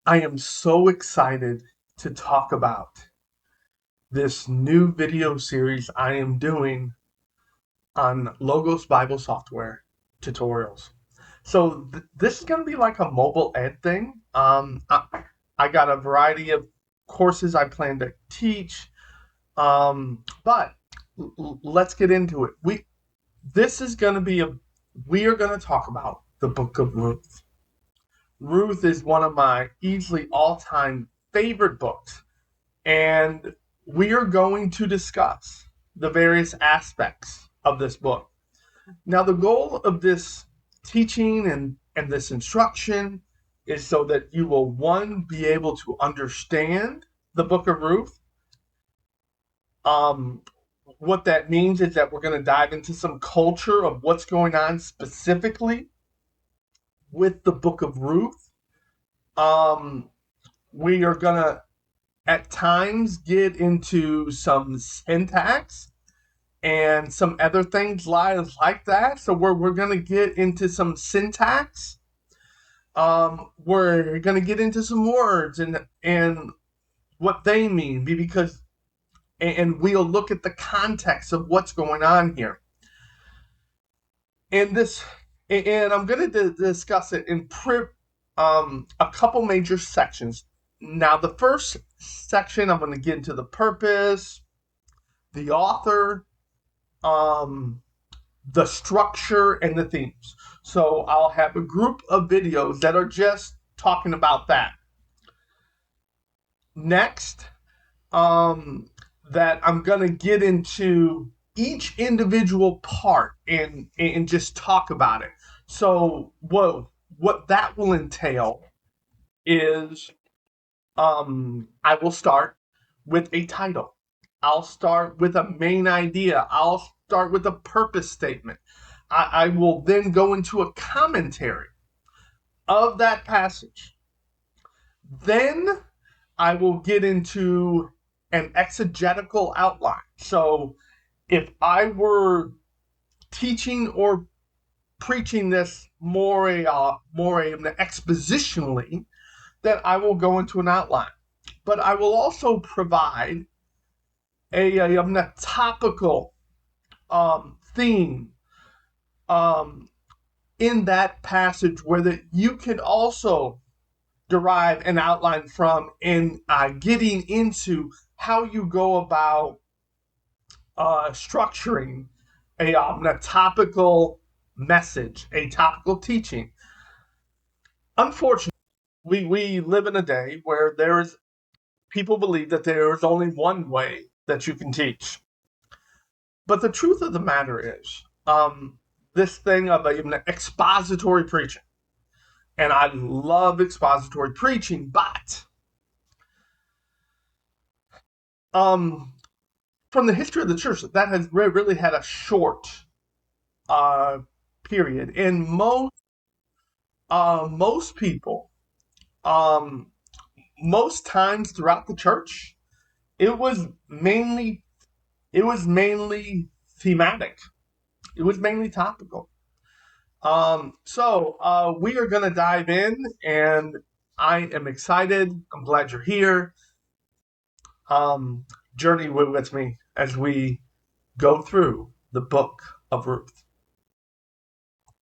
I am so excited to talk about this new video series I am doing on Logos Bible software tutorials. So this is going to be like a mobile ed thing. I got a variety of courses I plan to teach, but let's get into it. This is going to be we are going to talk about the Book of Ruth. Ruth is one of my easily all-time favorite books. And we are going to discuss the various aspects of this book. Now, the goal of this teaching and this instruction is so that you will, one, be able to understand the book of Ruth. Um, what that means is that we're going to dive into some culture of what's going on specifically with the book of Ruth. Um, we are going to at times get into some syntax and some other things like that. So we're gonna get into some syntax. We're gonna get into some words and what they mean because and we'll look at the context of what's going on here. And I'm gonna discuss it in a couple major sections. Now, the first section, I'm going to get into the purpose, the author, um, the structure, and the themes. So I'll have a group of videos that are just talking about that. Next, that I'm going to get into each individual part and just talk about it. So what that will entail is I will start with a title. I'll start with a main idea. I'll start with a purpose statement. I will then go into a commentary of that passage. Then I will get into an exegetical outline. So if I were teaching or preaching this more expositionally, then I will go into an outline. But I will also provide a topical theme in that passage where that you can also derive an outline from in getting into how you go about structuring a topical message, a topical teaching. Unfortunately, we live in a day where people believe that there is only one way that you can teach. But the truth of the matter is, this thing of expository preaching, and I love expository preaching, but um, from the history of the church, that has really had a short uh, period, and most people, um, most times throughout the church, it was mainly it was mainly thematic. It was mainly topical. So we are going to dive in, and I am excited. I'm glad you're here. Um, Journey with me as we go through the book of Ruth.